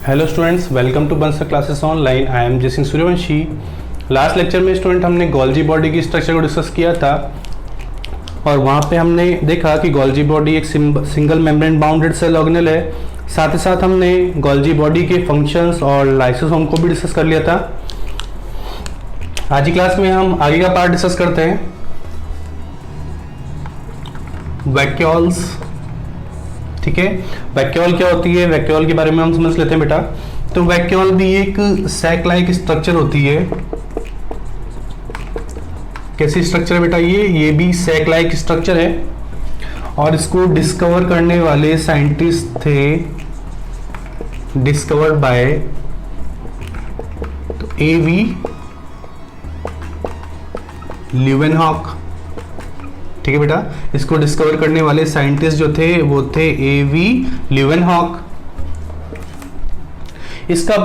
Hello students, welcome to Bansal classes online. I am Jaisingh Suryavanshi. Last lecture में student हमने Golgi body की structure को discuss किया था और वहाँ पे हमने देखा कि गोल्जी बॉडी एक single membrane bounded cell organelle है। साथ ही साथ हमने गोल्जी बॉडी के फंक्शंस और लाइसोसोम को भी डिस्कस कर लिया था। आज की क्लास में हम आगे का पार्ट डिस्कस करते हैं, वैक्यूल्स। ठीक है, वैक्यूल क्या होती है, वैक्यूल के बारे में हम समझ लेते हैं बेटा। तो वैक्यूल भी एक सैक लाइक स्ट्रक्चर होती है। कैसी स्ट्रक्चर है बेटा? ये भी सैक लाइक स्ट्रक्चर है और इसको डिस्कवर करने वाले साइंटिस्ट थे, डिस्कवर्ड बाय A.V. ल्यूवेनहॉक। ठीक है बेटा, इसको डिस्कवर करने वाले साइंटिस्ट जो थे वो थे A.V. ल्यूवेनहॉक। इसका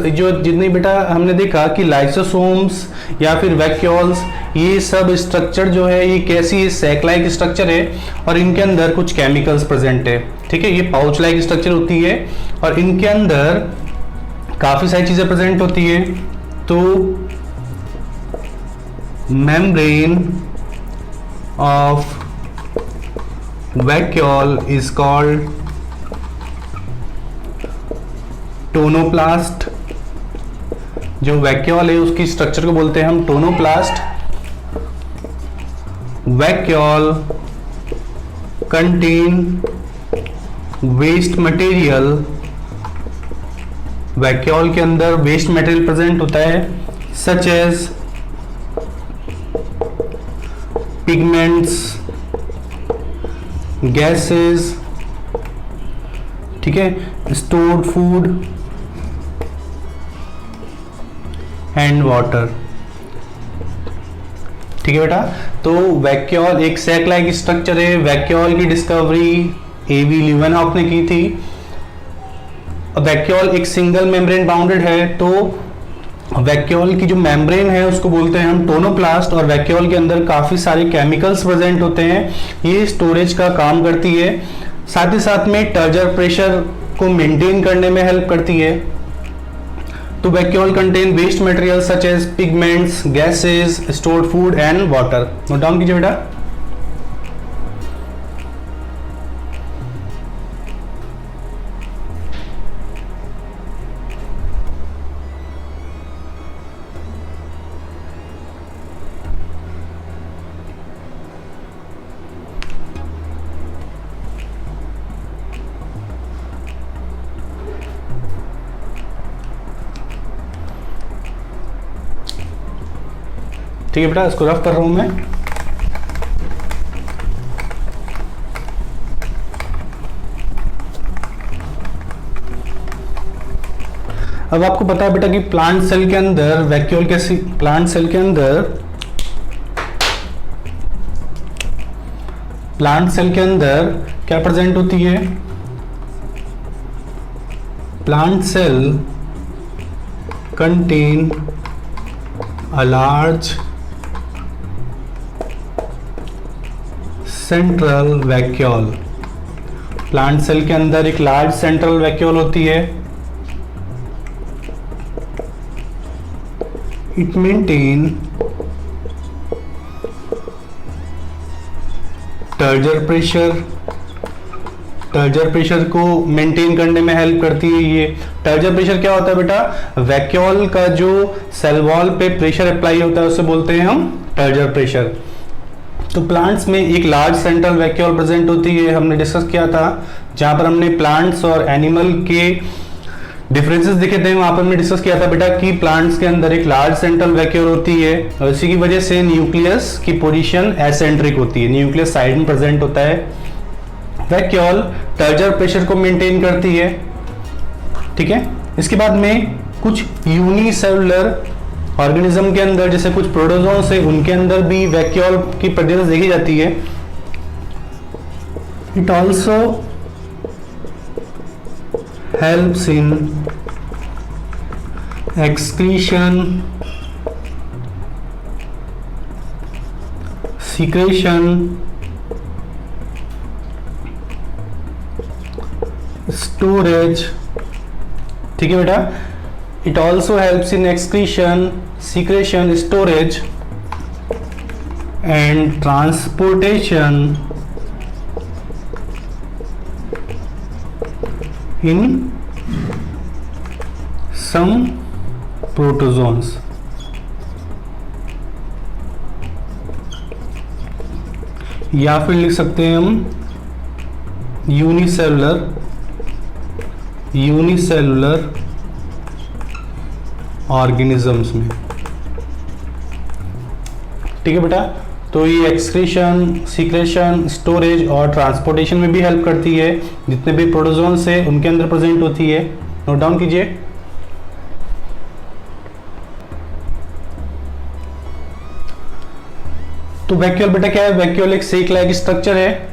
जो जितने बेटा हमने देखा कि लाइसोसोम्स या फिर वैक्यूल्स, ये सब स्ट्रक्चर जो है ये कैसी सैक लाइक स्ट्रक्चर है और इनके अंदर कुछ केमिकल्स प्रेजेंट है। ठीक है, ये पाउच लाइक स्ट्रक्चर होती है और इनके अंदर काफी सारी चीजें प्रेजेंट होती है। तो membrane of vacuole is called tonoplast. जो वैक्यूल है उसकी स्ट्रक्चर को बोलते हैं हम tonoplast. Vacuole contain waste material. Vacuole के अंदर वेस्ट मटेरियल प्रेजेंट होता है, सच एज पिगमेंट्स, गैसेस, ठीक है, स्टोर्ड फूड एंड वाटर। ठीक है बेटा, तो वैक्यूल एक सैक लाइक स्ट्रक्चर है। वैक्यूल की डिस्कवरी A.V. ल्यूवेनहॉक ने की थी। वैक्यूल एक सिंगल मेम्ब्रेन बाउंडेड है, तो वैक्यूल की जो मेम्ब्रेन है उसको बोलते हैं हम टोनोप्लास्ट और वैक्यूल के अंदर काफी सारे केमिकल्स प्रेजेंट होते हैं। ये स्टोरेज का काम करती है, साथ ही साथ में टर्जर प्रेशर को मेंटेन करने में हेल्प करती है। तो vacuole contain waste material such as pigments, gases, stored food and water. Note down कीजिए बेटा। ठीक है बेटा, इसको रफ कर रहा हूं मैं। अब आपको पता है बेटा कि प्लांट सेल के अंदर वैक्यूल कैसी, प्लांट सेल के अंदर क्या प्रेजेंट होती है? Plant cell contain a large central vacuole. Plant cell के अंदर एक लार्ज सेंट्रल वैक्यूल होती है। इट मेंटेन टर्जर प्रेशर को मेंटेन करने में हेल्प करती है। ये टर्जर प्रेशर क्या होता है बेटा? वैक्यूल का जो सेल वॉल पे प्रेशर अप्लाई होता है उसे बोलते हैं हम टर्जर प्रेशर। तो प्लांट्स में एक लार्ज सेंट्रल वैक्यूल प्रेजेंट होती है, हमने डिस्कस किया था। जहां पर हमने प्लांट्स और एनिमल के डिफरेंसेस देखे थे, वहां पर हमने डिस्कस किया था बेटा कि प्लांट्स के अंदर एक लार्ज सेंट्रल वैक्यूल होती है और इसी की वजह से न्यूक्लियस की पोजीशन एसेंट्रिक होती है, न्यूक्लियस साइड में प्रेजेंट होता है। वैक्यूल टर्जर प्रेशर को मेंटेन करती है। ठीक है, इसके बाद में कुछ यूनिसेलुलर ऑर्गेनिज्म के अंदर, जैसे कुछ प्रोटोजोन्स है, उनके अंदर भी वैक्यूल की प्रेजेंस देखी जाती है। It also helps in excretion, secretion, storage, ठीक है बेटा। It also helps in excretion, secretion, storage and transportation in some protozoans. या फिर लिख सकते हैं हम यूनिसेलुलर ऑर्गेनिजम्स में। ठीक है बेटा। तो ये एक्सक्रीशन, सीक्रेशन, स्टोरेज और ट्रांसपोर्टेशन में भी हेल्प करती है। जितने भी प्रोटोजोन्स है उनके अंदर प्रेजेंट होती है। नोट डाउन कीजिए। तो वैक्यूल बेटा क्या है? वैक्यूल एक सेक लाइक स्ट्रक्चर है।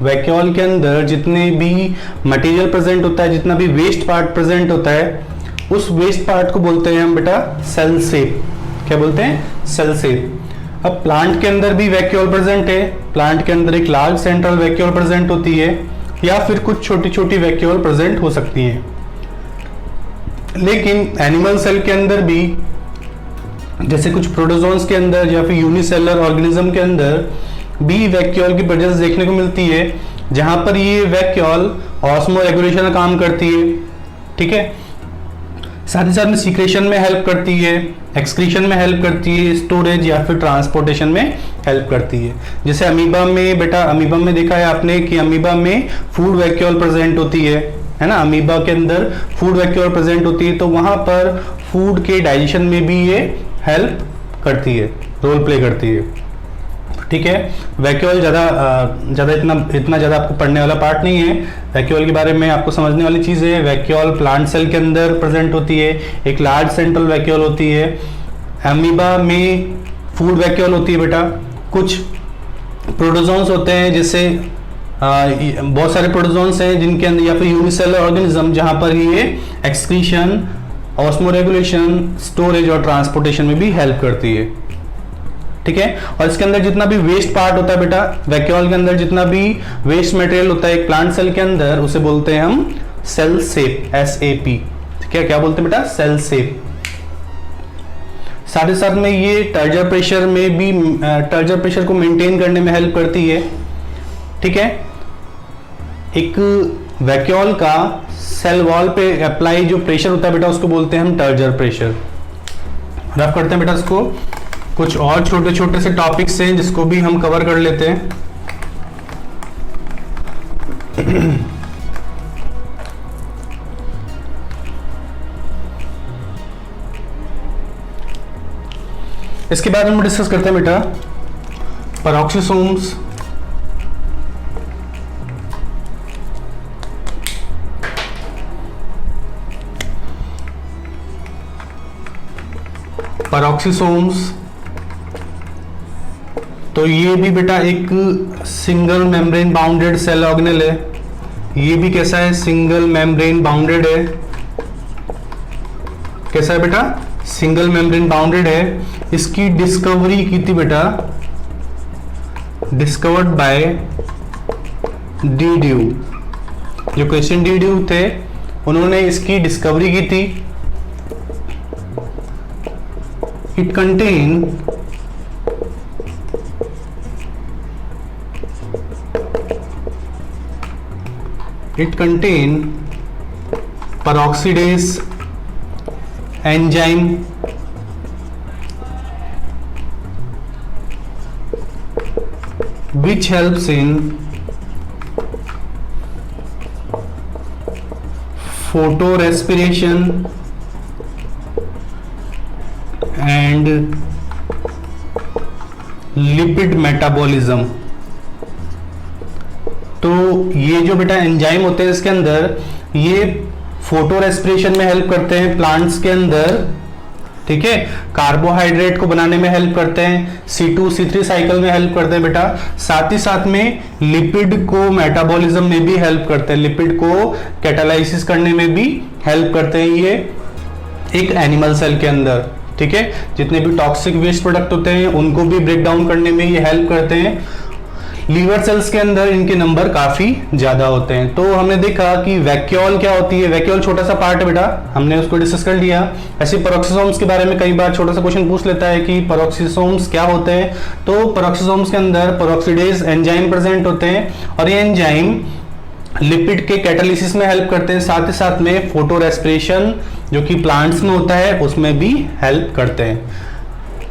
वैक्यूल के अंदर जितने भी मटेरियल प्रेजेंट होता है, जितना भी वेस्ट पार्ट प्रेजेंट होता है, उस वेस्ट पार्ट को बोलते हैं हम बेटा सेल शेप। क्या बोलते हैं? Cell shape. अब प्लांट के अंदर भी वैक्यूल प्रेजेंट है। प्लांट के अंदर एक लार्ज सेंट्रल वैक्यूल प्रेजेंट होती है, या फिर कुछ छोटी छोटी वैक्यूल प्रेजेंट हो सकती है। लेकिन एनिमल सेल के अंदर भी, जैसे कुछ प्रोटोजोन्स के अंदर या फिर यूनिसेलुलर ऑर्गेनिज्म के अंदर भी वैक्यूल की प्रेजेंस देखने को मिलती है, जहां पर ये वैक्यूल ऑस्मो रेगुलेशन का काम करती है। ठीक है। साथ ही साथ में सीक्रेशन में हेल्प करती है, एक्सक्रीशन में हेल्प करती है, स्टोरेज या फिर ट्रांसपोर्टेशन में हेल्प करती है। जैसे अमीबा में बेटा, अमीबा में देखा है आपने कि अमीबा में फूड वैक्यूल प्रेजेंट होती है ना। अमीबा के अंदर फूड वैक्यूल प्रेजेंट होती है, तो वहां पर फूड के डाइजेशन में भी ये हेल्प करती है, रोल प्ले करती है। ठीक है। वैक्यूल ज़्यादा इतना ज़्यादा आपको पढ़ने वाला पार्ट नहीं है। वैक्यूल के बारे में आपको समझने वाली चीज़ है। वैक्यूल प्लांट सेल के अंदर प्रेजेंट होती है, एक लार्ज सेंट्रल वैक्यूल होती है। अमीबा में फूड वैक्यूल होती है बेटा। कुछ प्रोटोजोन्स होते हैं, जैसे बहुत सारे प्रोटोजोन्स हैं जिनके अंदर, या फिर यूनिसेलुलर ऑर्गेनिज्म जहां पर ये एक्सक्रीशन, ऑस्मो रेगुलेशन, स्टोरेज और ट्रांसपोर्टेशन में भी हेल्प करती है। ठीक है। और इसके अंदर जितना भी वेस्ट पार्ट होता है बेटा, वैक्यूल के अंदर जितना भी वेस्ट मटेरियल होता है एक प्लांट सेल के अंदर, उसे बोलते हैं हम सेल शेप, SAP। ठीक है। क्या बोलते हैं बेटा? Cell shape. साथ ही साथ में ये टर्जर प्रेशर में भी, टर्जर प्रेशर को मेंटेन करने में हेल्प करती है। ठीक है। एक वैक्यूल का सेल वॉल पे अप्लाई जो प्रेशर होता है बेटा, उसको बोलते हैं हम टर्जर प्रेशर। रफ करते हैं बेटा इसको। कुछ और छोटे छोटे से टॉपिक्स हैं जिसको भी हम कवर कर लेते हैं। इसके बाद हम डिस्कस करते हैं बेटा पेरोक्सिसोम्स, पेरोक्सिसोम्स। तो ये भी बेटा एक single membrane bounded cell organelle है। ये भी कैसा है? सिंगल मेम्ब्रेन बाउंडेड है। कैसा है बेटा? सिंगल मेम्ब्रेन बाउंडेड है। इसकी डिस्कवरी की थी बेटा, डिस्कवर्ड बाय डी ड्यू। जो क्वेश्चन डी ड्यू थे, उन्होंने इसकी डिस्कवरी की थी। It contain peroxidase enzyme which helps in photorespiration and lipid metabolism। तो ये जो बेटा एंजाइम होते हैं इसके अंदर, ये फोटो रेस्पिरेशन में हेल्प करते हैं प्लांट्स के अंदर। ठीक है। कार्बोहाइड्रेट को बनाने में हेल्प करते हैं, C2C3 साइकिल में हेल्प करते हैं बेटा। साथ ही साथ में लिपिड को मेटाबॉलिज्म में भी हेल्प करते हैं, लिपिड को कैटालाइसिस करने में भी हेल्प करते हैं ये एक एनिमल सेल के अंदर। ठीक है। जितने भी टॉक्सिक वेस्ट प्रोडक्ट होते हैं उनको भी ब्रेक डाउन करने में ये हेल्प करते हैं। लीवर सेल्स के अंदर इनके नंबर काफी ज्यादा होते हैं। तो हमने देखा कि वैक्यूल क्या होती है, वैक्यूल छोटा सा पार्ट है बेटा, हमने उसको डिस्कस कर लिया। ऐसे पेरोक्सिसोम्स के बारे में कई बार छोटा सा क्वेश्चन पूछ लेता है कि पेरोक्सिसोम्स क्या होते हैं। तो पेरोक्सिसोम्स के अंदर पेरोक्सीडेज एंजाइम प्रेजेंट होते हैं और ये एंजाइम लिपिड के कैटालिसिस में हेल्प करते हैं, साथ ही साथ में फोटो रेस्पिरेशन जो कि प्लांट्स में होता है उसमें भी हेल्प करते हैं।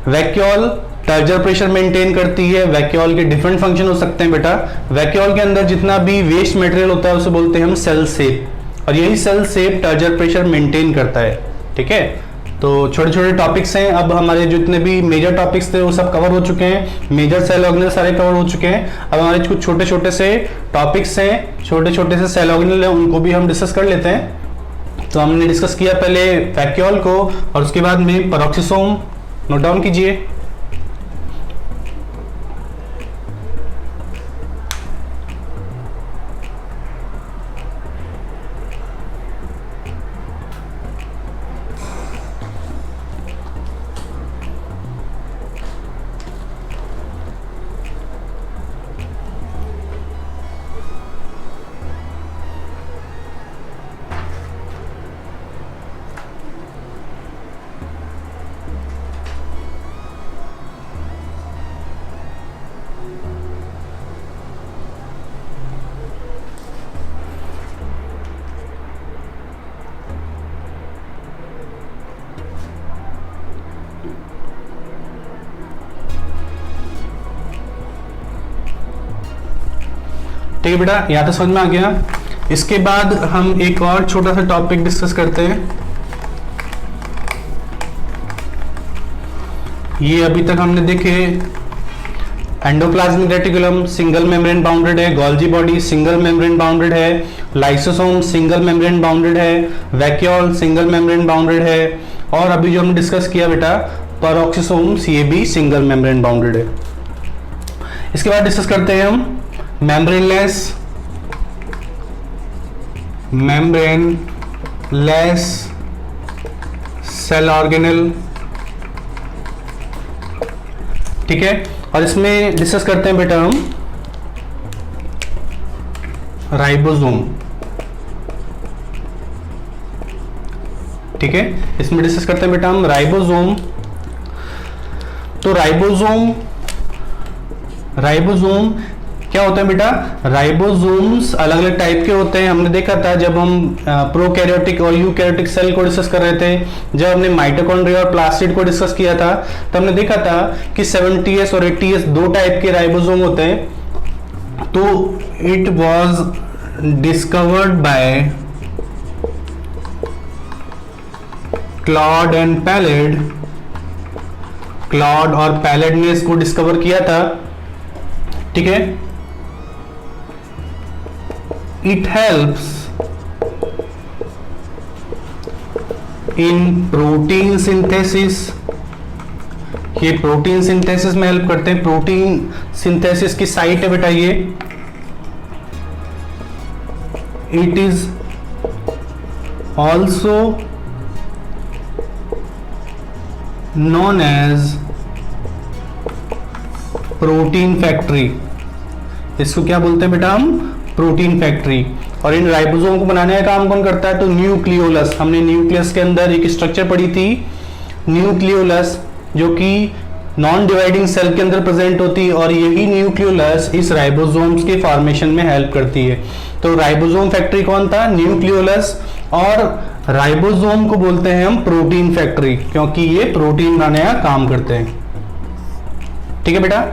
वैक्यूल टर्जर प्रेशर मेंटेन करती है। वैक्यूल के डिफरेंट फंक्शन हो सकते हैं बेटा। वैक्यूल के अंदर जितना भी वेस्ट मटेरियल होता है उसे बोलते हैं हम सेल सेप, और यही सेल सेप टर्जर प्रेशर मेंटेन करता है। ठीक है, तो छोटे छोटे टॉपिक्स हैं। अब हमारे जितने भी मेजर टॉपिक्स थे वो सब कवर हो चुके हैं, मेजर सेल ऑर्गेनल सारे कवर हो चुके हैं। अब हमारे कुछ छोटे छोटे से टॉपिक्स हैं, छोटे छोटे से सेल ऑर्गेनल है, उनको भी हम डिस्कस कर लेते हैं। तो हमने डिस्कस किया पहले वैक्यूल को और उसके बाद में पेरोक्सिसोम, नोट डाउन कीजिए। ठीक है बेटा, यहाँ तो समझ में आ गया। इसके बाद हम एक और छोटा सा टॉपिक डिस्कस करते हैं। ये अभी तक हमने देखे endoplasmic reticulum single membrane bounded है, Golgi body single membrane bounded है, लाइसोसोम सिंगल मेम्ब्रेन बाउंडेड है, वैक्यूल सिंगल मेम्ब्रेन बाउंडेड है, और अभी जो हमने डिस्कस किया बेटा पेरोक्सिसोम्स, ये भी सिंगल मेम्ब्रेन बाउंडेड है। इसके बाद डिस्कस करते हैं हम मेम्ब्रेनलेस सेल ऑर्गेनल। ठीक है, और इसमें डिस्कस करते हैं बेटा हम राइबोसोम। ठीक है, इसमें डिस्कस करते हैं बेटा हम राइबोसोम। तो राइबोसोम क्या होता है बेटा? राइबोसोम्स अलग अलग टाइप के होते हैं। हमने देखा था जब हम प्रोकैरियोटिक और यूकैरियोटिक सेल को डिस्कस कर रहे थे, जब हमने माइटोकॉन्ड्रिया और प्लास्टिड को डिस्कस किया था, तो हमने देखा था कि 70s और 80s दो टाइप के राइबोसोम होते हैं। तो it was discovered by Claude and pallid. Claude और पैलेड ने इसको डिस्कवर किया था। ठीक है, it helps in protein synthesis। ये प्रोटीन सिंथेसिस में हेल्प करते हैं। प्रोटीन सिंथेसिस की साइट है बेटा ये। It is also known as protein factory. इसको क्या बोलते हैं बेटा हम? Protein factory. और इन राइबोसोम को बनाने का काम कौन करता है? तो न्यूक्लियोलस। हमने न्यूक्लियस के अंदर एक स्ट्रक्चर पढ़ी थी न्यूक्लियोलस, जो कि नॉन डिवाइडिंग सेल के अंदर प्रेजेंट होती है, और यही न्यूक्लियोलस इस राइबोसोम्स के फॉर्मेशन में हेल्प करती है। तो राइबोसोम फैक्ट्री कौन था? न्यूक्लियोलस। और राइबोसोम को बोलते हैं हम प्रोटीन फैक्ट्री, क्योंकि ये प्रोटीन बनाने का काम करते हैं। ठीक है बेटा,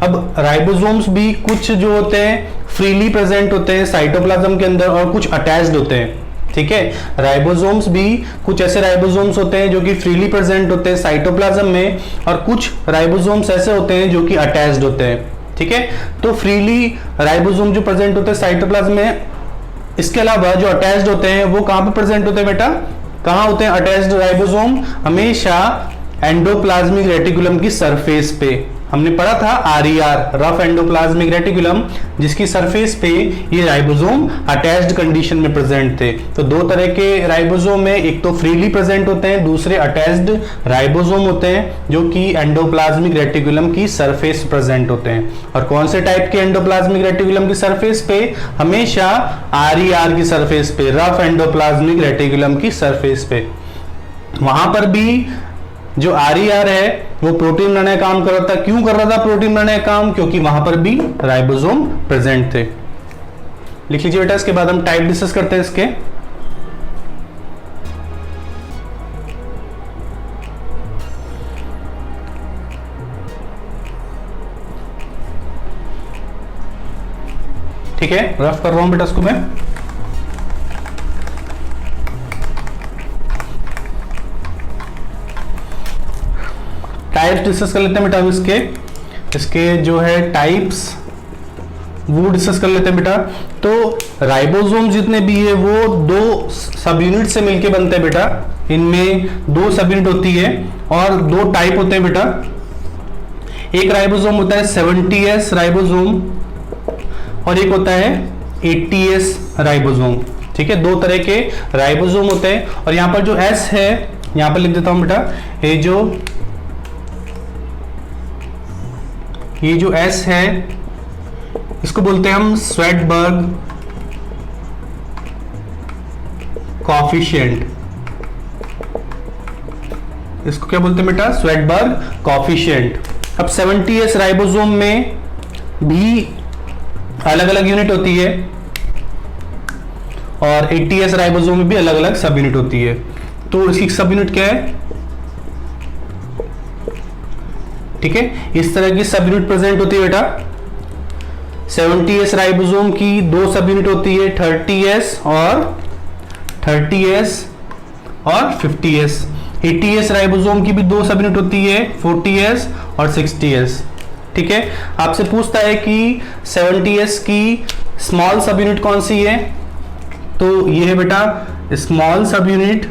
अब राइबोसोम्स भी कुछ जो होते हैं फ्रीली प्रेजेंट होते हैं साइटोप्लाज्म के अंदर, और कुछ अटैच्ड होते हैं। ठीक है, राइबोसोम्स भी कुछ ऐसे राइबोसोम्स होते हैं जो कि फ्रीली प्रेजेंट होते हैं साइटोप्लाज्म में, और कुछ राइबोसोम्स ऐसे होते हैं जो कि अटैच्ड होते हैं। ठीक है, तो फ्रीली राइबोसोम जो प्रेजेंट होते हैं साइटोप्लाज्म में, इसके अलावा जो अटैच्ड होते हैं वो कहां पे प्रेजेंट होते हैं बेटा? कहां होते हैं अटैच्ड राइबोसोम? हमेशा एंडोप्लाज्मिक रेटिकुलम की सरफेस पे। हमने पढ़ा था RER, रफ एंडोप्लाज्मिक रेटिकुलम, जिसकी सरफेस पे ये राइबोसोम अटैच्ड कंडीशन में प्रेजेंट थे। तो दो तरह के राइबोसोम में, एक तो फ्रीली प्रेजेंट होते हैं, दूसरे अटैच्ड राइबोसोम होते हैं जो कि एंडोप्लाज्मिक रेटिकुलम की सरफेस प्रेजेंट होते हैं। और कौन से टाइप के एंडोप्लाज्मिक रेटिकुलम की सरफेस पे? हमेशा RER की सरफेस पे, रफ एंडोप्लाज्मिक रेटिकुलम की सरफेस पे। वहां पर भी जो RER है वो प्रोटीन बनाने का काम कर रहा था। क्यों कर रहा था प्रोटीन बनाने का काम? क्योंकि वहां पर भी राइबोसोम प्रेजेंट थे। लिख लीजिए बेटा, इसके बाद हम टाइप डिस्कस करते हैं इसके। ठीक है, रफ कर रहा हूं बेटा इसको मैं। टाइप्स डिस्कस कर लेते हैं बेटा इसके जो है टाइप्स वो डिस्कस कर लेते हैं बेटा। तो राइबोसोम जितने भी है वो दो सब यूनिट से मिलके बनते हैं बेटा। इनमें दो सब यूनिट होती है और दो टाइप होते हैं बेटा। एक राइबोसोम होता है 70S राइबोसोम और एक होता है 80S राइबोसोम। ठीक है, दो तरह के राइबोसोम होते हैं। और यहां पर जो S है, यहां पर लिख देता हूं बेटा, ये जो S है इसको बोलते हैं हम स्वेटबर्ग कॉफिशिएंट। इसको क्या बोलते हैं बेटा? Svedberg coefficient. अब 70S राइबोसोम में भी अलग अलग यूनिट होती है और 80S राइबोसोम में भी अलग अलग सब यूनिट होती है। तो इसकी सब यूनिट क्या है? ठीक है, इस तरह की सब यूनिट प्रेजेंट होती है बेटा। 70S राइबोसोम की दो सब यूनिट होती है, 30S और 50S। 80S राइबोसोम की भी दो सब यूनिट होती है, 40S और 60S। ठीक है, आपसे पूछता है कि 70S की स्मॉल सब यूनिट कौन सी है? तो ये है बेटा स्मॉल सब यूनिट,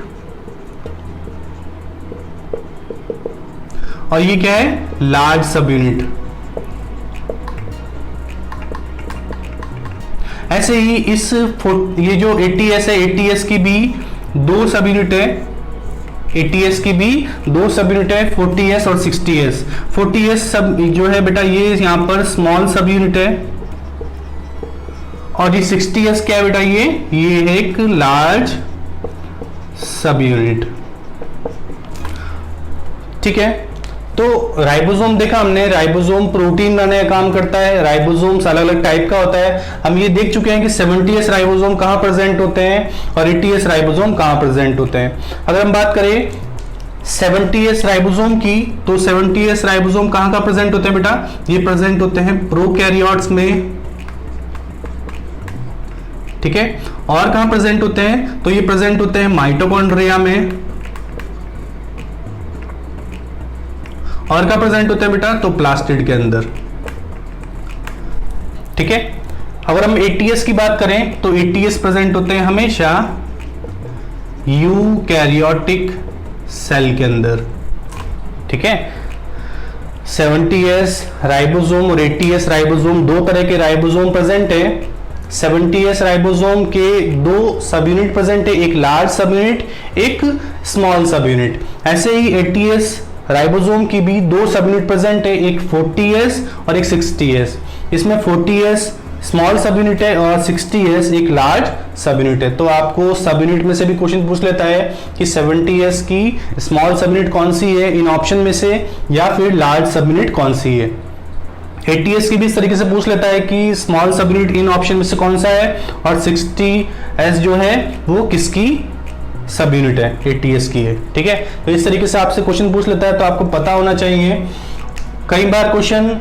और ये क्या है? लार्ज सब यूनिट। ऐसे ही ये जो 80S है, 80S की भी दो सब यूनिट है। 80S की भी दो सब यूनिट है, 40S और 60S। 40S सब जो है बेटा ये यहां पर स्मॉल सब यूनिट है और ये 60S क्या है बेटा? ये है एक लार्ज सब यूनिट। ठीक है, तो राइबोसोम देखा हमने, राइबोसोम प्रोटीन बनाने का काम करता है। राइबोसोम्स अलग अलग टाइप का होता है। हम ये देख चुके हैं कि 70S राइबोसोम कहां प्रेजेंट होते हैं और 80S राइबोसोम कहां प्रेजेंट होते हैं। अगर हम बात करें 70S राइबोसोम की, तो 70S राइबोसोम कहां कहां प्रेजेंट होते हैं बेटा? ये प्रेजेंट होते हैं प्रोकैरियोट्स में। ठीक है, और कहां प्रेजेंट होते हैं? तो ये प्रेजेंट होते हैं माइटोकॉन्ड्रिया में। और क्या प्रेजेंट होता है बेटा? तो प्लास्टिड के अंदर। ठीक है, अगर हम 80S की बात करें तो 80S प्रेजेंट होते हैं हमेशा यूकैरियोटिक सेल के अंदर। ठीक है, 70S राइबोसोम और 80S राइबोसोम दो तरह के राइबोसोम प्रेजेंट है। 70S राइबोसोम के दो सब यूनिट प्रेजेंट है, एक लार्ज सब यूनिट, एक स्मॉल सब यूनिट। ऐसे ही 80S राइबोसोम की भी दो सब यूनिट प्रेजेंट है, एक 40S और एक 60S। इसमें 40S स्मॉल सब यूनिट है और 60S एक लार्ज सब यूनिट है। तो आपको सब यूनिट में से भी क्वेश्चन पूछ लेता है कि 70S की स्मॉल सब यूनिट कौन सी है इन ऑप्शन में से, या फिर लार्ज सब यूनिट कौन सी है। 80S की भी इस तरीके से पूछ लेता है कि स्मॉल सब यूनिट इन ऑप्शन में से कौन सा है, और 60S जो है वो किसकी सब यूनिट है, 80S की है। ठीक है, तो इस तरीके से आपसे क्वेश्चन पूछ लेता है, तो आपको पता होना चाहिए। कई बार क्वेश्चन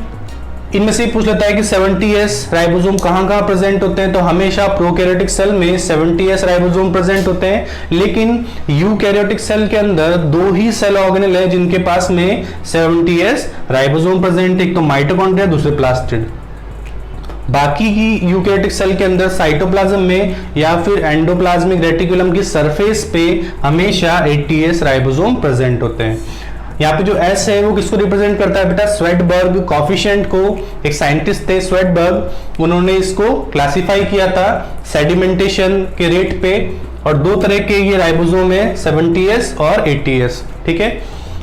इनमें से पूछ लेता है कि 70S राइबोसोम कहां प्रेजेंट होते हैं, तो हमेशा प्रोकैरियोटिक सेल में 70S राइबोसोम प्रेजेंट होते हैं। लेकिन यूकैरियोटिक सेल के अंदर दो ही सेल ऑर्गेनेल है जिनके पास में 70S राइबोसोम प्रेजेंट, एक तो माइटोकॉन्ड्रिया, दूसरे प्लास्टिड। बाकी की यूकैरियोटिक सेल के अंदर साइटोप्लाज्म में या फिर एंडोप्लाज्मिक रेटिकुलम की सरफेस पे हमेशा 80S राइबोसोम प्रेजेंट होते हैं। यहाँ पे जो S है वो किसको रिप्रेजेंट करता है बेटा, स्वेडबर्ग कॉफिशिएंट को। एक साइंटिस्ट थे स्वेडबर्ग, उन्होंने इसको क्लासिफाई किया था सेडिमेंटेशन के रेट पे। और दो तरह के ये राइबोसोम है, 70S और 80S। ठीक है,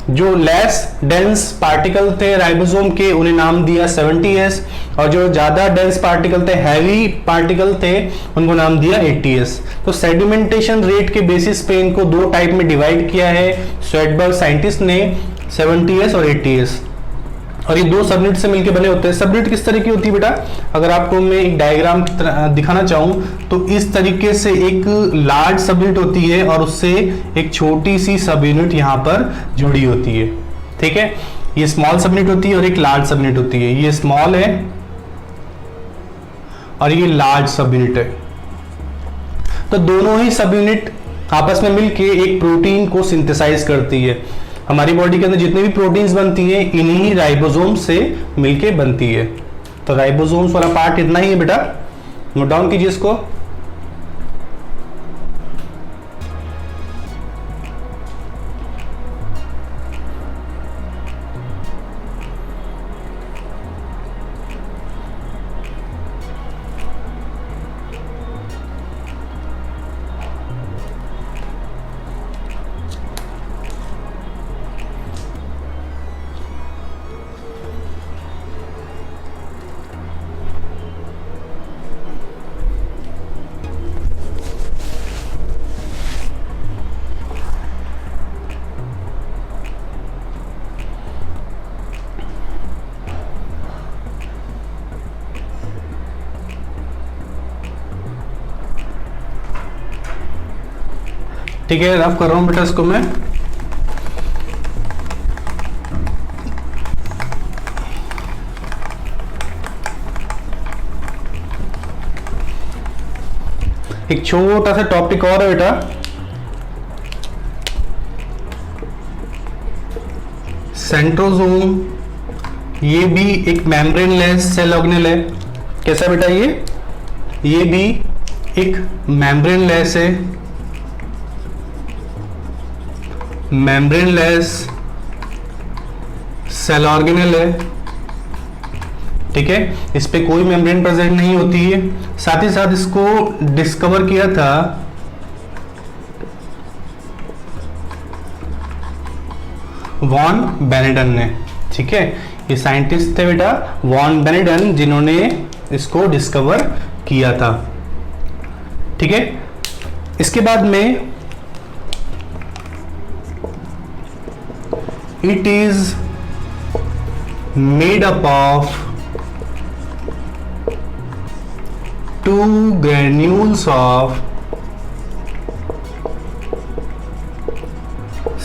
जो लेस डेंस पार्टिकल थे राइबोसोम के उन्हें नाम दिया 70S, और जो ज्यादा डेंस पार्टिकल थे, हैवी पार्टिकल थे, उनको नाम दिया 80S। तो सेडिमेंटेशन रेट के बेसिस पे इनको दो टाइप में डिवाइड किया है स्वेडबर्ग साइंटिस्ट ने, 70S और 80S। और ये दो सबयूनिट से मिलकर बने होते हैं। सबयूनिट किस तरह की होती है बेटा, अगर आपको मैं एक डायग्राम दिखाना चाहूं तो इस तरीके से एक लार्ज सबयूनिट होती है और उससे एक छोटी सी सबयूनिट यहां पर जुड़ी होती है। ठीक है, ये स्मॉल सबयूनिट होती है और एक लार्ज सबयूनिट होती है। ये स्मॉल है और ये लार्ज सबयूनिट है। तो दोनों ही सबयूनिट आपस में मिलके एक प्रोटीन को सिंथेसाइज करती है। हमारी बॉडी के अंदर जितनी भी प्रोटीन्स बनती है इन्हीं राइबोसोम से मिलके बनती है। तो राइबोसोम्स वाला पार्ट इतना ही है बेटा, नोट डाउन कीजिए इसको। ठीक है, रफ कर रहा हूं बेटा इसको मैं। एक छोटा सा टॉपिक और है बेटा, सेंट्रोसोम। ये भी एक मेम्ब्रेनलेस सेल ऑर्गेनेल है। कैसा बेटा, ये भी एक मेम्ब्रेनलेस है, मेम्ब्रेनलेस सेल ऑर्गेनेल है। ठीक है, इस पे कोई मेम्ब्रेन प्रेजेंट नहीं होती है। साथ ही साथ इसको डिस्कवर किया था वॉन बेनेडन ने। ठीक है, ये साइंटिस्ट थे बेटा वॉन बेनेडन, जिन्होंने इसको डिस्कवर किया था। ठीक है, इसके बाद में it is made up of two granules of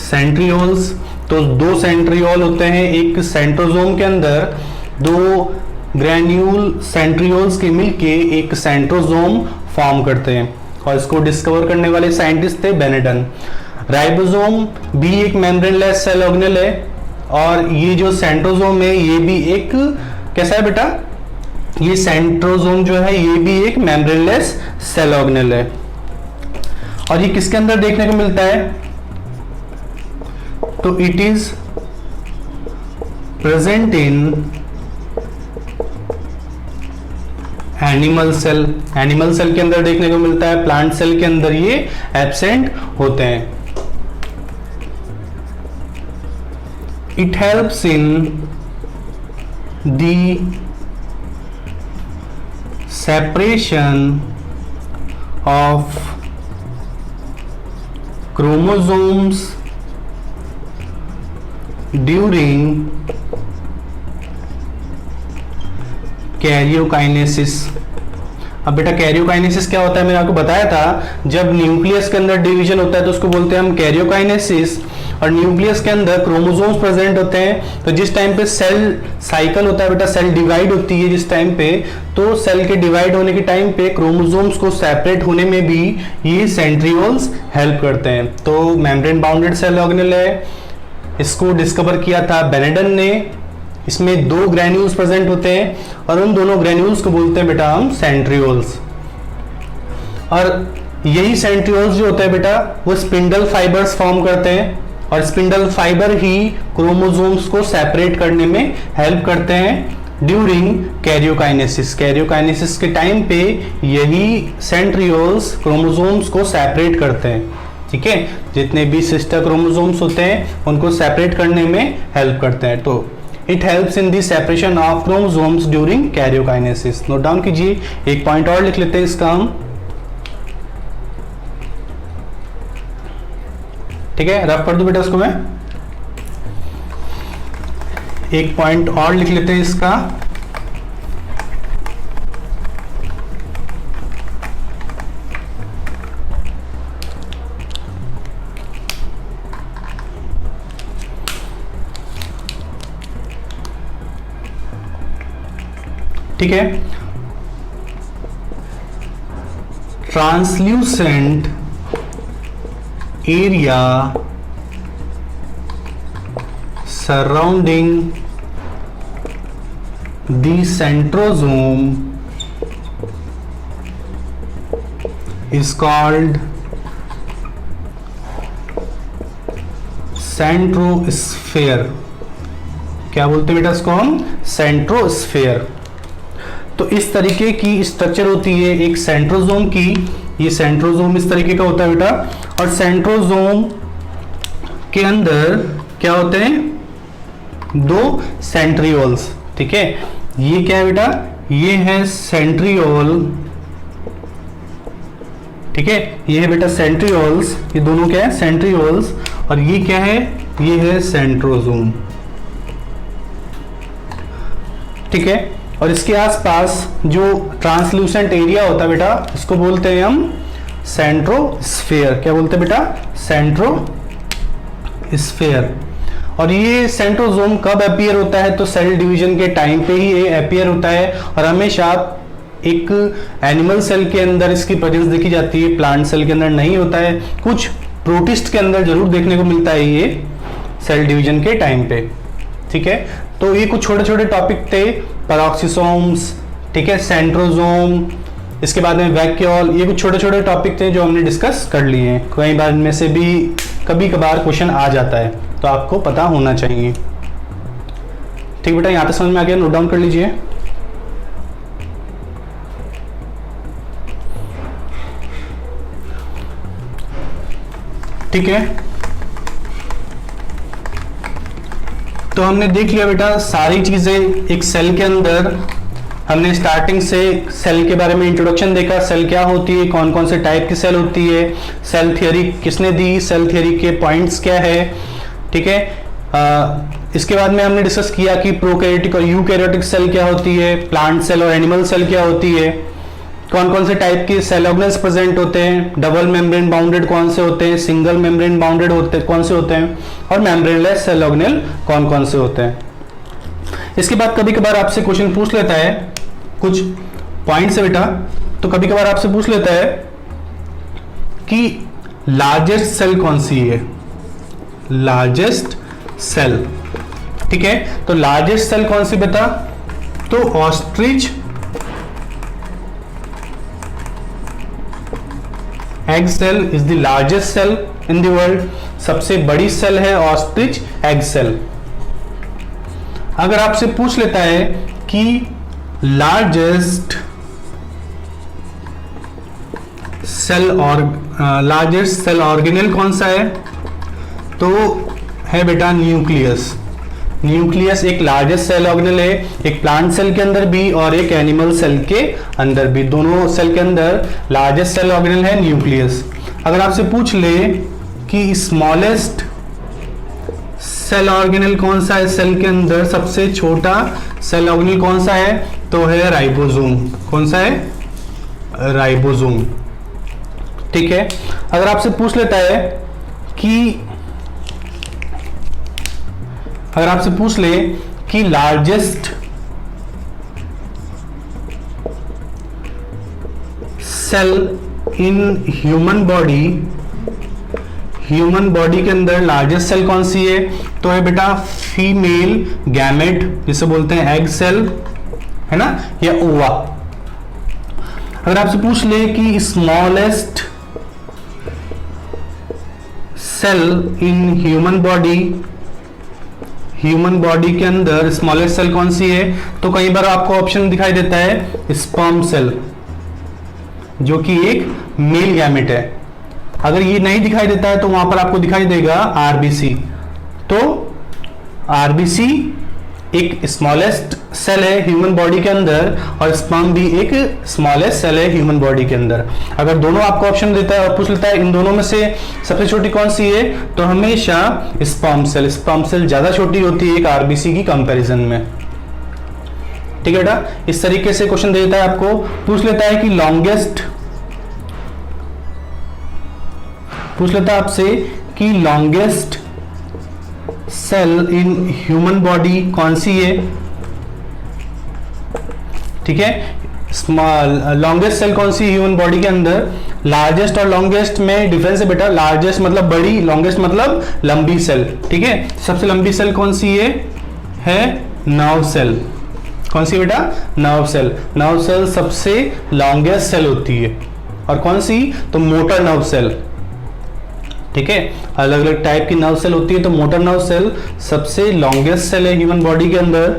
centrioles. तो दो सेंट्रियोल होते हैं एक सेंट्रोसोम के अंदर, दो ग्रेन्यूल सेंट्रियोल्स के मिलके एक सेंट्रोसोम फॉर्म करते हैं, और इसको डिस्कवर करने वाले साइंटिस्ट थे बेनेडन। राइबोसोम भी एक मेम्ब्रेनलेस सेल ऑर्गेनेल है, और ये जो सेंट्रोसोम है ये भी एक कैसा है बेटा, ये सेंट्रोसोम जो है ये भी एक मेम्ब्रेनलेस सेल ऑर्गेनेल है। और ये किसके अंदर देखने को मिलता है, तो it is present in animal cell. Animal cell के अंदर देखने को मिलता है, प्लांट सेल के अंदर ये एब्सेंट होते हैं। It helps in the separation of chromosomes during karyokinesis. अब बेटा कैरियोकाइनेसिस क्या होता है, मैंने आपको बताया था, जब न्यूक्लियस के अंदर डिवीजन होता है तो उसको बोलते हैं हम कैरियोकाइनेसिस। और न्यूक्लियस के अंदर क्रोमोसोम्स प्रेजेंट होते हैं, तो जिस टाइम पे सेल साइकिल होता है बेटा, सेल डिवाइड होती है जिस टाइम पे, तो सेल के डिवाइड होने के टाइम पे क्रोमोसोम्स को सेपरेट होने में भी ये सेंट्रियोल्स हेल्प करते हैं। तो मेम्ब्रेन बाउंडेड सेल ऑर्गेनेल है, इसको डिस्कवर किया था बेनेडन ने। इसमें दो ग्रेन्यूल्स प्रेजेंट होते हैं और उन दोनों ग्रेन्यूल्स को बोलते हैं बेटा हम सेंट्रियोल्स। और यही सेंट्रियोल्स जो होते हैं बेटा वो स्पिंडल फाइबर्स फॉर्म करते हैं, और स्पिंडल फाइबर ही क्रोमोसोम्स को सेपरेट करने में हेल्प करते हैं ड्यूरिंग कैरियोकाइनेसिस। कैरियोकाइनेसिस के टाइम पे यही सेंट्रियोल्स क्रोमोसोम्स को सेपरेट करते हैं, ठीक है। जितने भी सिस्टर क्रोमोसोम्स होते हैं उनको सेपरेट करने में हेल्प करते हैं। तो it helps in the separation of chromosomes during karyokinesis. Note down कीजिए, एक पॉइंट और लिख लेते हैं इसका हम, ठीक है। रफ कर दूं बेटा इसको मैं, एक पॉइंट और लिख लेते हैं इसका। ठीक है, translucent area surrounding the centrosome is called सेंट्रोस्फेयर। क्या बोलते हैं बेटा इसको हम? सेंट्रोस्फेयर। तो इस तरीके की स्ट्रक्चर होती है एक सेंट्रोसोम की। ये सेंट्रोसोम इस तरीके का होता है बेटा, और सेंट्रोसोम के अंदर क्या होते हैं? दो सेंट्रियोल्स, ठीक है। ये क्या है बेटा? ये है सेंट्रियोल, ठीक है। ये है बेटा सेंट्रियोल्स, ये दोनों क्या है? सेंट्रियोल्स। और ये क्या है? ये है सेंट्रोसोम, ठीक है। और इसके आसपास जो ट्रांसल्यूसेंट एरिया होता है बेटा, इसको बोलते हैं हम सेंट्रोस्फेयर। क्या बोलते हैं बेटा? सेंट्रोस्फेयर। और ये सेंट्रोसोम कब अपीयर होता है? तो सेल डिवीजन के टाइम पे ही ये अपीयर होता है, और हमेशा एक एनिमल सेल के अंदर इसकी प्रेजेंस देखी जाती है, प्लांट सेल के अंदर नहीं होता है। कुछ प्रोटिस्ट के अंदर जरूर देखने को मिलता है ये सेल डिवीजन के टाइम पे, ठीक है। तो ये कुछ छोटे छोटे टॉपिक थे, पैरोक्सिसोम्स, ठीक है, सेंट्रोसोम, इसके बाद में वैक्यूल, ये कुछ छोटे छोटे टॉपिक थे जो हमने डिस्कस कर लिए हैं। कई बार इनमें से भी कभी कभार क्वेश्चन आ जाता है, तो आपको पता होना चाहिए, ठीक बेटा। यहाँ तक समझ में आ गया? नोट डाउन कर लीजिए। ठीक है, तो हमने देख लिया बेटा सारी चीजें एक सेल के अंदर। हमने स्टार्टिंग से सेल के बारे में इंट्रोडक्शन देखा, सेल क्या होती है, कौन कौन से टाइप की सेल होती है, सेल थ्योरी किसने दी, सेल थ्योरी के पॉइंट्स क्या है, ठीक है। इसके बाद में हमने डिस्कस किया कि प्रोकैरियोटिक और यूकैरियोटिक सेल क्या होती है, प्लांट सेल और एनिमल सेल क्या होती है, कौन कौन से टाइप के सेल ऑर्गेनेल्स प्रेजेंट होते हैं, डबल मेम्ब्रेन बाउंडेड कौन से होते हैं, सिंगल मेम्ब्रेन बाउंडेड होते कौन से होते हैं, और मेम्ब्रेनलेस सेल ऑर्गेनेल कौन कौन से होते हैं। इसके बाद कभी कभार आपसे क्वेश्चन पूछ लेता है, कुछ पॉइंट्स है बेटा, तो कभी कभार आपसे पूछ लेता है कि लार्जेस्ट सेल कौन सी है, लार्जेस्ट सेल, ठीक है। तो लार्जेस्ट सेल कौन सी बेटा? तो ostrich egg cell is the largest cell in the world. सबसे बड़ी सेल है ऑस्ट्रिच एग सेल। अगर आपसे पूछ लेता है कि लार्जेस्ट सेल ऑर्गेनेल कौन सा है, तो है बेटा न्यूक्लियस। न्यूक्लियस एक लार्जेस्ट सेल ऑर्गेनेल है, एक प्लांट सेल के अंदर भी और एक एनिमल सेल के अंदर भी, दोनों सेल के अंदर लार्जेस्ट सेल ऑर्गेनेल है न्यूक्लियस। अगर आपसे पूछ ले कि स्मॉलेस्ट सेल ऑर्गेनेल कौन सा है सेल के अंदर, सबसे छोटा सेल ऑर्गेनेल कौन सा है, तो है राइबोसोम। कौन सा है? राइबोसोम, ठीक है। अगर आपसे पूछ लेता है कि अगर आपसे पूछ ले कि largest cell in human body के अंदर लार्जेस्ट सेल कौन सी है, तो है बेटा फीमेल गैमेट, जिसे बोलते हैं एग सेल, है ना, या ओवा। अगर आपसे पूछ ले कि smallest cell in human body के अंदर स्मॉलेस्ट सेल कौन सी है? तो कई बार आपको ऑप्शन दिखाई देता है स्पर्म सेल, जो कि एक मेल गैमेट है। अगर ये नहीं दिखाई देता है तो वहां पर आपको दिखाई देगा आरबीसी। तो आरबीसी एक स्मॉलेस्ट सेल है ह्यूमन बॉडी के अंदर, और स्पर्म भी एक स्मॉलेस्ट सेल है ह्यूमन बॉडी के अंदर। अगर दोनों आपको ऑप्शन देता है और पूछ लेता है इन दोनों में से सबसे छोटी कौन सी है, तो हमेशा स्पर्म सेल ज्यादा छोटी होती है एक आरबीसी की कंपैरिजन में। ठीक है बेटा, इस तरीके से क्वेश्चन दे देता है आपको। पूछ लेता है कि longest cell in human body कौन सी है? ठीक है, लॉन्गेस्ट सेल कौन सी ह्यूमन बॉडी के अंदर? लार्जेस्ट और लॉन्गेस्ट में डिफरेंस है बेटा। लार्जेस्ट मतलब बड़ी, लॉन्गेस्ट मतलब लंबी सेल। ठीक है, सबसे लंबी सेल कौन सी है नर्व सेल। कौन सी बेटा? नर्व सेल सबसे लॉन्गेस्ट सेल होती है। और कौन सी? तो मोटर नर्व सेल। ठीक है, अलग अलग टाइप की नर्व सेल होती है, तो मोटर नर्व सेल सबसे लॉन्गेस्ट सेल है ह्यूमन बॉडी के अंदर।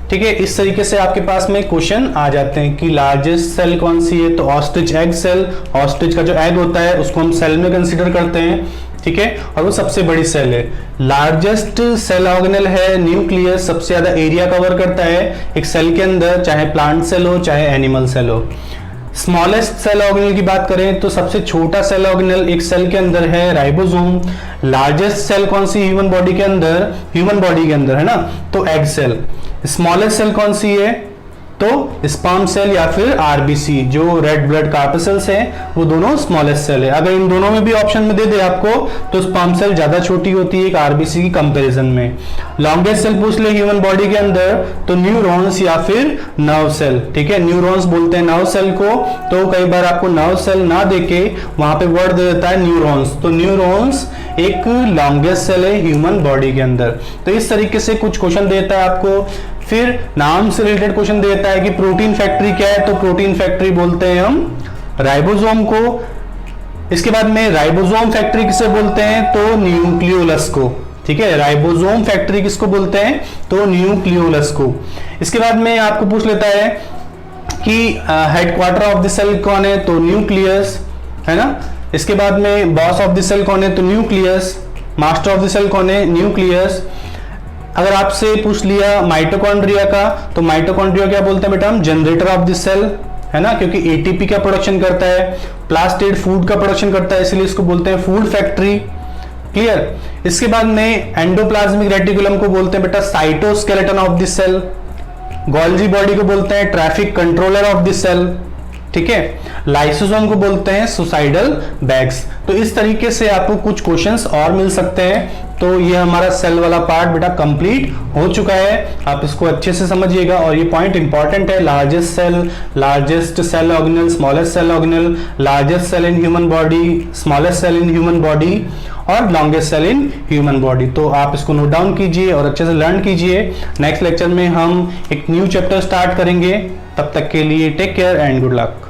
ठीक है, इस तरीके से आपके पास में क्वेश्चन आ जाते हैं कि लार्जेस्ट सेल कौन सी है, तो ऑस्ट्रिच एग सेल। ऑस्ट्रिच का जो एग होता है उसको हम सेल में कंसीडर करते हैं। ठीक है, और वो सबसे बड़ी सेल है। लार्जेस्ट सेल ऑर्गेनेल है न्यूक्लियस, सबसे ज्यादा एरिया कवर करता है एक सेल के अंदर, चाहे प्लांट सेल हो चाहे एनिमल सेल हो। स्मॉलेस्ट सेल ऑर्गेनेल की बात करें तो सबसे छोटा सेल ऑर्गेनेल एक सेल के अंदर है राइबोसोम। लार्जेस्ट सेल कौन सी ह्यूमन बॉडी के अंदर है ना, तो एग सेल। स्मॉलेस्ट सेल कौन सी है? तो स्पर्म सेल या फिर आरबीसी, जो रेड ब्लड कार्पसेल्स हैं वो दोनों स्मॉलेस्ट सेल है। अगर इन दोनों में भी ऑप्शन में दे दे आपको तो स्पर्म सेल ज्यादा छोटी होती है एक आरबीसी की कंपैरिजन में। लॉन्गेस्ट सेल पूछ ले ह्यूमन बॉडी के अंदर तो न्यूरॉन्स या फिर नर्व सेल। ठीक है, न्यूरॉन्स बोलते हैं नर्व सेल को, तो कई बार आपको नर्व सेल ना देके वहां पे वर्ड दे देता है न्यूरॉन्स, तो न्यूरॉन्स एक लॉन्गेस्ट सेल है ह्यूमन बॉडी के अंदर। तो इस तरीके से कुछ क्वेश्चन देता है आपको। फिर नाम से रिलेटेड क्वेश्चन देता है कि प्रोटीन फैक्ट्री क्या है, तो प्रोटीन फैक्ट्री बोलते हैं हम राइबोसोम को। इसके बाद में राइबोसोम फैक्ट्री किसे बोलते हैं, तो न्यूक्लियोलस को। ठीक है, राइबोसोम फैक्ट्री किसको बोलते हैं, तो न्यूक्लियोलस को। इसके बाद में आपको पूछ लेता है कि हेडक्वार्टर ऑफ द सेल कौन है, तो न्यूक्लियस है ना। इसके बाद में बॉस ऑफ द सेल कौन है, तो nucleus. Master of the cell कौन है, न्यूक्लियस। अगर आपसे पूछ लिया माइटोकॉन्ड्रिया का, तो माइटोकॉन्ड्रिया क्या बोलते हैं बेटा हम, जनरेटर ऑफ द सेल है ना, क्योंकि एटीपी का प्रोडक्शन करता है, प्लास्टिड फूड का प्रोडक्शन करता है, इसलिए इसको बोलते हैं फूड फैक्ट्री। क्लियर। इसके बाद में एंडोप्लाज्मिक रेटिकुलम को बोलते हैं बेटा cytoskeleton of the cell. Golgi body को बोलते हैं traffic controller of the cell. ठीक है, लाइसोसोम को बोलते हैं सुसाइडल बैग्स। तो इस तरीके से आपको कुछ क्वेश्चंस और मिल सकते हैं। तो ये हमारा सेल वाला पार्ट बेटा कंप्लीट हो चुका है, आप इसको अच्छे से समझिएगा और ये पॉइंट इंपॉर्टेंट है। Largest cell organelle, smallest cell organelle, largest cell in human body, smallest cell in human body और longest cell in human body. तो आप इसको नोट डाउन कीजिए और अच्छे से लर्न कीजिए। नेक्स्ट लेक्चर में हम एक न्यू चैप्टर स्टार्ट करेंगे, तब तक के लिए take care and good luck.